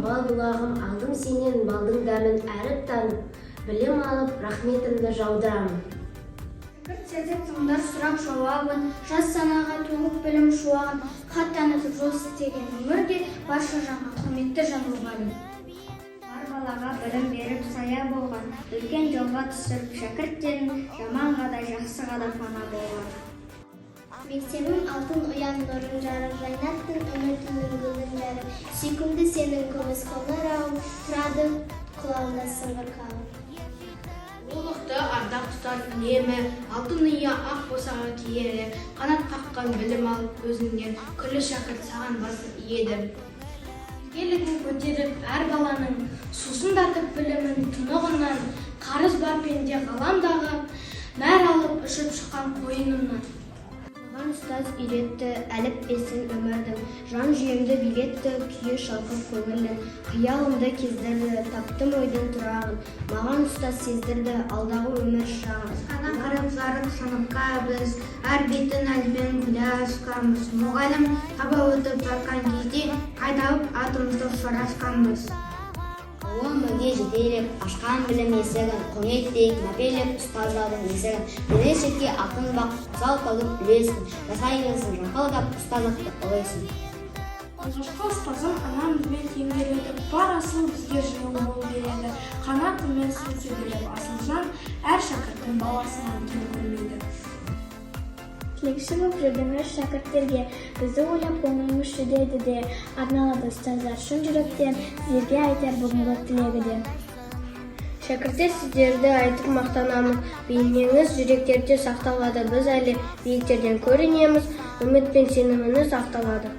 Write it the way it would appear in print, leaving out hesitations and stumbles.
бал бұлағым, алдым сенен балдың дәмін әріп танып, білім алып, рахметімді жаудырамын. Шәкірт тыңдар сұрақ жауабын, жас санаға толық білім шуағын, хат танытып жол істеген өмірде барша жанға құрметті жан мұғалім. Бар балаға білім беріп сая болған, үлкен жолға түсіріп шәкірттерін, жаманға да жақсыға да пана болған. Мектебім алтын ұян нұрын жарып, жайнаттың үмітінің гүлін жарып, сүйкімді сенің күміс қоңыр ауым, тұрады құлағында сыңғыр қалым. Ұлықты ардақ тұтар үнемі, алтын ұя ақ босаға киері, қанат қаққан білім алып өзіңнен, күллі шәкірт саған басып иеді. Елігін көтеріп әр баланың, сусындатып білімін тұнығынан, қарыз бар пенде ғаламдағы, нәр алып ұшып шыққан қойынымнан. Маған ұстаз үйретті әліппесін өмірдің, жан жүйемді билетті күйі шалқып көңілін, қиялымды кездірді, таптым ойдың тұрағын, маған ұстаз сездірді алдағы өмір шағын. Қана қарап жарық сыныпқа біз, әр бетін әлбен күле ашқанбыз. Мұғалім таба өтіп жатқан кезде, айдалып атымызды сұрасқанбыз. Ұлы мүге жетелеп, ашқан білім есігін, құрметтейік, мәпелеп ұстаздардың есігін, келешекке ақын бақ, сал қалып үлесін, жасайыңызын жақылдап ұстаздықты ұлайсын. Алғашқы ұстазым анамызбен теңгереді, бар асыл бізге жылы бол береді, қана күнмен сөзі беріп асылжан, әр шәкірттің баласынан кем көрмейді. Тілекші боп жүрдіңіз шәкірттерге, бізді ойлап көңіліміз жүдеді де, арналады ұстаздар шын жүректен, сіздерге айтар бүгінгі тілегі де. Шәкірттер сіздерді айтып мақтанамыз, бейнеңіз жүректерде сақталады, біз әлі биіктерден көрінеміз, үміт пен сеніміңіз ақталады.